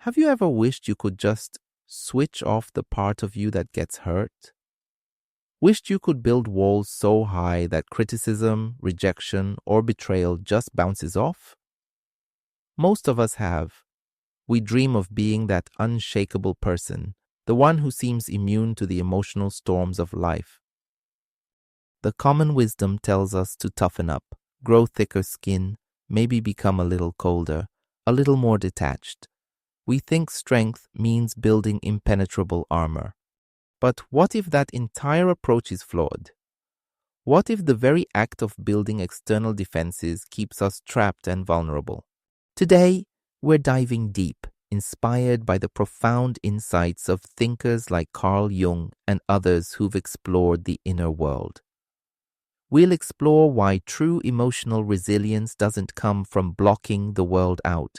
Have you ever wished you could just switch off the part of you that gets hurt? Wished you could build walls so high that criticism, rejection, or betrayal just bounces off? Most of us have. We dream of being that unshakable person, the one who seems immune to the emotional storms of life. The common wisdom tells us to toughen up, grow thicker skin, maybe become a little colder, a little more detached. We think strength means building impenetrable armor. But what if that entire approach is flawed? What if the very act of building external defenses keeps us trapped and vulnerable? Today, we're diving deep, inspired by the profound insights of thinkers like Carl Jung and others who've explored the inner world. We'll explore why true emotional resilience doesn't come from blocking the world out,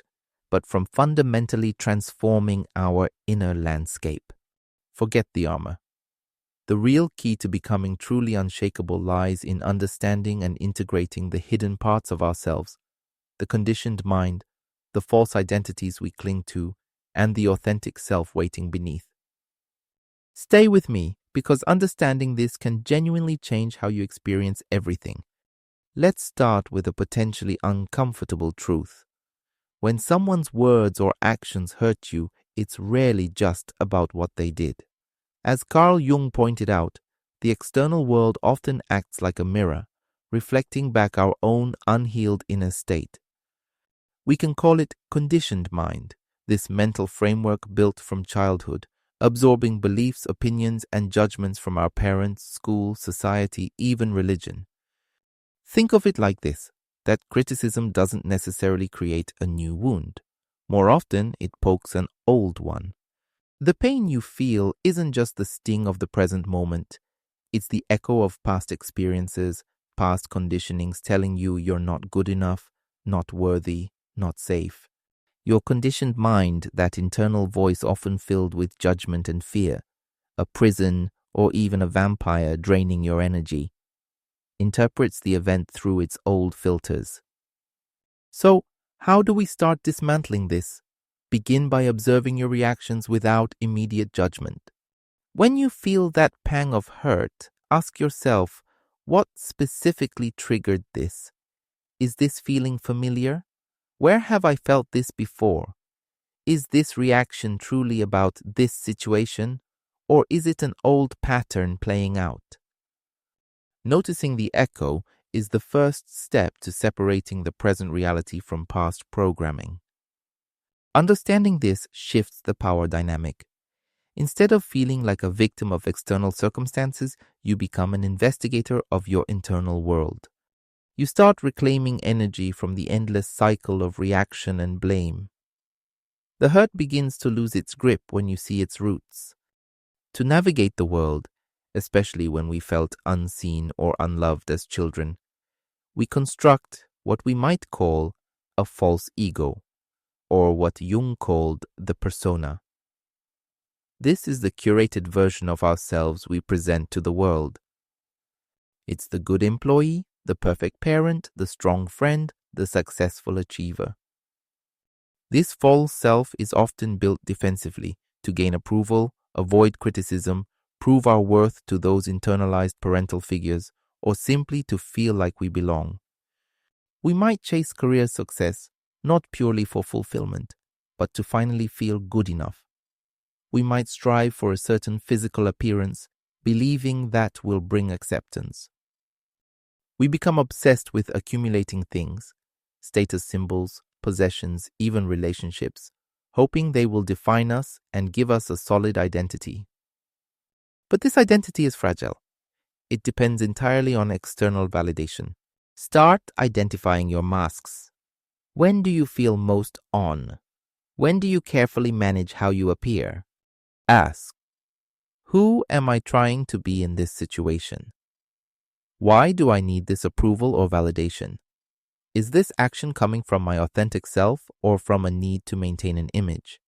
but from fundamentally transforming our inner landscape. Forget the armor. The real key to becoming truly unshakable lies in understanding and integrating the hidden parts of ourselves, the conditioned mind, the false identities we cling to, and the authentic self waiting beneath. Stay with me, because understanding this can genuinely change how you experience everything. Let's start with a potentially uncomfortable truth. When someone's words or actions hurt you, it's rarely just about what they did. As Carl Jung pointed out, the external world often acts like a mirror, reflecting back our own unhealed inner state. We can call it conditioned mind, this mental framework built from childhood, absorbing beliefs, opinions, and judgments from our parents, school, society, even religion. Think of it like this, that criticism doesn't necessarily create a new wound. More often, it pokes an old one. The pain you feel isn't just the sting of the present moment. It's the echo of past experiences, past conditionings telling you you're not good enough, not worthy, not safe. Your conditioned mind, that internal voice often filled with judgment and fear, a prison or even a vampire draining your energy, interprets the event through its old filters. So, how do we start dismantling this? Begin by observing your reactions without immediate judgment. When you feel that pang of hurt, ask yourself, what specifically triggered this? Is this feeling familiar? Where have I felt this before? Is this reaction truly about this situation, or is it an old pattern playing out? Noticing the echo is the first step to separating the present reality from past programming. Understanding this shifts the power dynamic. Instead of feeling like a victim of external circumstances, you become an investigator of your internal world. You start reclaiming energy from the endless cycle of reaction and blame. The hurt begins to lose its grip when you see its roots. To navigate the world, especially when we felt unseen or unloved as children, we construct what we might call a false ego, or what Jung called the persona. This is the curated version of ourselves we present to the world. It's the good employee, the perfect parent, the strong friend, the successful achiever. This false self is often built defensively to gain approval, avoid criticism, prove our worth to those internalized parental figures, or simply to feel like we belong. We might chase career success, not purely for fulfillment, but to finally feel good enough. We might strive for a certain physical appearance, believing that will bring acceptance. We become obsessed with accumulating things, status symbols, possessions, even relationships, hoping they will define us and give us a solid identity. But this identity is fragile. It depends entirely on external validation. Start identifying your masks. When do you feel most on? When do you carefully manage how you appear? Ask, who am I trying to be in this situation? Why do I need this approval or validation? Is this action coming from my authentic self or from a need to maintain an image?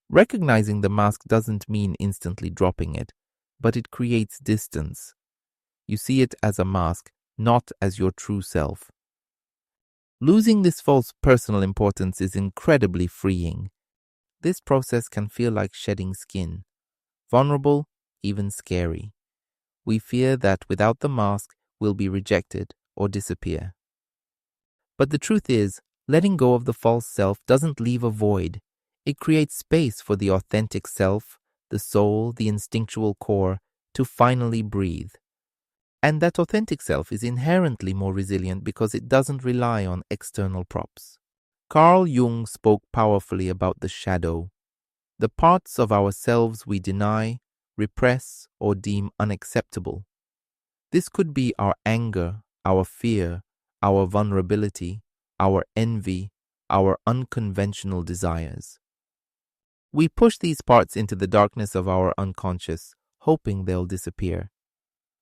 Recognizing the mask doesn't mean instantly dropping it, but it creates distance. You see it as a mask, not as your true self. Losing this false personal importance is incredibly freeing. This process can feel like shedding skin, vulnerable, even scary. We fear that without the mask, we'll be rejected or disappear. But the truth is, letting go of the false self doesn't leave a void. It creates space for the authentic self, the soul, the instinctual core, to finally breathe. And that authentic self is inherently more resilient because it doesn't rely on external props. Carl Jung spoke powerfully about the shadow, the parts of ourselves we deny, repress, or deem unacceptable. This could be our anger, our fear, our vulnerability, our envy, our unconventional desires. We push these parts into the darkness of our unconscious, hoping they'll disappear.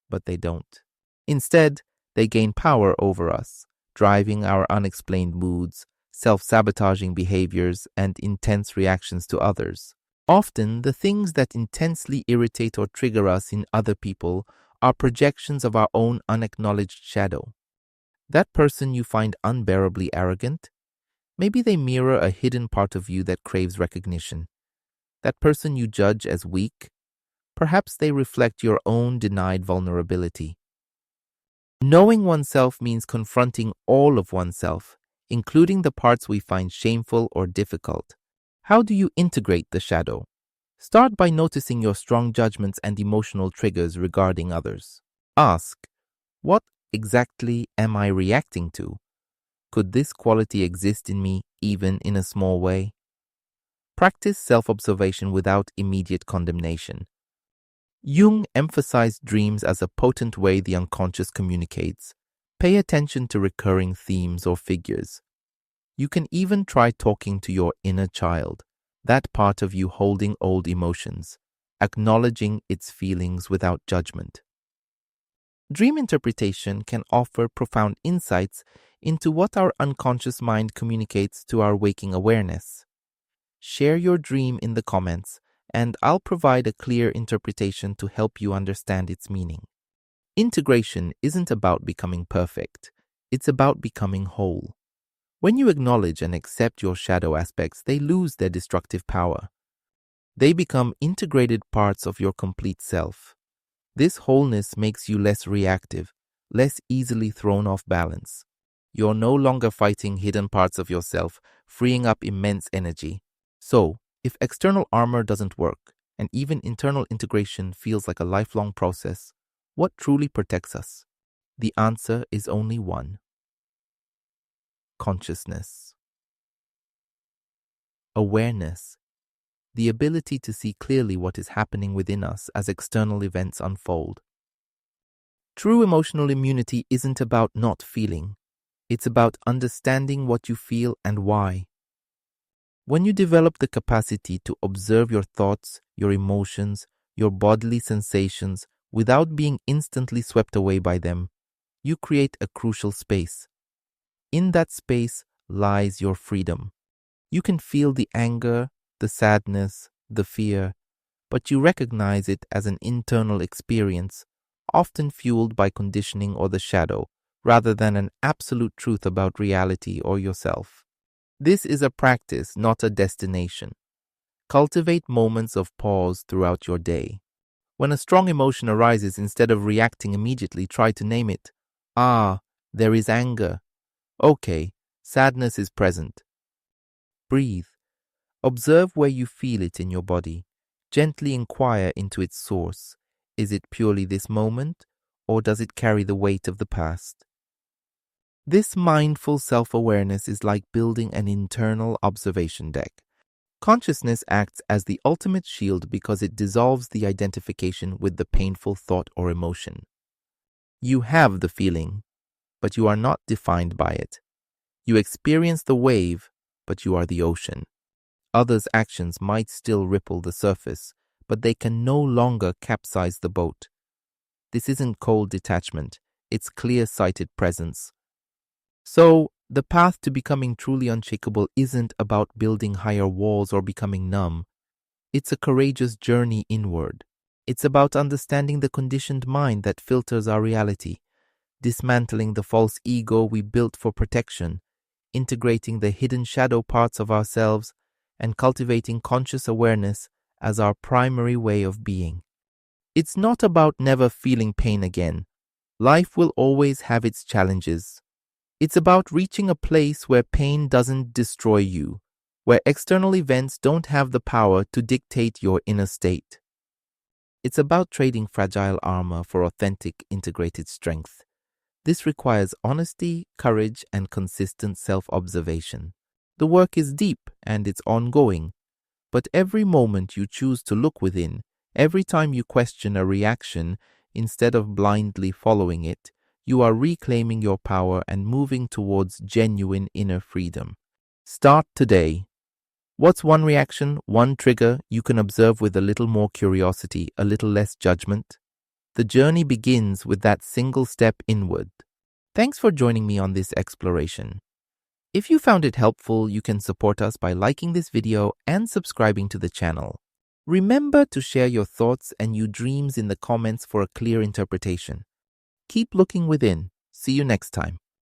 But they don't. Instead, they gain power over us, driving our unexplained moods, self-sabotaging behaviors, and intense reactions to others. Often, the things that intensely irritate or trigger us in other people are projections of our own unacknowledged shadow. That person you find unbearably arrogant, maybe they mirror a hidden part of you that craves recognition. That person you judge as weak, perhaps they reflect your own denied vulnerability. Knowing oneself means confronting all of oneself, including the parts we find shameful or difficult. How do you integrate the shadow? Start by noticing your strong judgments and emotional triggers regarding others. Ask, what exactly am I reacting to? Could this quality exist in me even in a small way? Practice self-observation without immediate condemnation. Jung emphasized dreams as a potent way the unconscious communicates. Pay attention to recurring themes or figures. You can even try talking to your inner child, that part of you holding old emotions, acknowledging its feelings without judgment. Dream interpretation can offer profound insights into what our unconscious mind communicates to our waking awareness. Share your dream in the comments, and I'll provide a clear interpretation to help you understand its meaning. Integration isn't about becoming perfect, it's about becoming whole. When you acknowledge and accept your shadow aspects, they lose their destructive power. They become integrated parts of your complete self. This wholeness makes you less reactive, less easily thrown off balance. You're no longer fighting hidden parts of yourself, freeing up immense energy. So, if external armor doesn't work, and even internal integration feels like a lifelong process, what truly protects us? The answer is only one: consciousness. Awareness. The ability to see clearly what is happening within us as external events unfold. True emotional immunity isn't about not feeling. It's about understanding what you feel and why. When you develop the capacity to observe your thoughts, your emotions, your bodily sensations without being instantly swept away by them, you create a crucial space. In that space lies your freedom. You can feel the anger, the sadness, the fear, but you recognize it as an internal experience, often fueled by conditioning or the shadow, rather than an absolute truth about reality or yourself. This is a practice, not a destination. Cultivate moments of pause throughout your day. When a strong emotion arises, instead of reacting immediately, try to name it. Ah, there is anger. Okay, sadness is present. Breathe. Observe where you feel it in your body. Gently inquire into its source. Is it purely this moment, or does it carry the weight of the past? This mindful self-awareness is like building an internal observation deck. Consciousness acts as the ultimate shield because it dissolves the identification with the painful thought or emotion. You have the feeling, but you are not defined by it. You experience the wave, but you are the ocean. Others' actions might still ripple the surface, but they can no longer capsize the boat. This isn't cold detachment, it's clear-sighted presence. So, the path to becoming truly unshakable isn't about building higher walls or becoming numb. It's a courageous journey inward. It's about understanding the conditioned mind that filters our reality, dismantling the false ego we built for protection, integrating the hidden shadow parts of ourselves, and cultivating conscious awareness as our primary way of being. It's not about never feeling pain again. Life will always have its challenges. It's about reaching a place where pain doesn't destroy you, where external events don't have the power to dictate your inner state. It's about trading fragile armor for authentic, integrated strength. This requires honesty, courage, and consistent self-observation. The work is deep and it's ongoing, but every moment you choose to look within, every time you question a reaction instead of blindly following it, you are reclaiming your power and moving towards genuine inner freedom. Start today. What's one reaction, one trigger you can observe with a little more curiosity, a little less judgment? The journey begins with that single step inward. Thanks for joining me on this exploration. If you found it helpful, you can support us by liking this video and subscribing to the channel. Remember to share your thoughts and your dreams in the comments for a clear interpretation. Keep looking within. See you next time.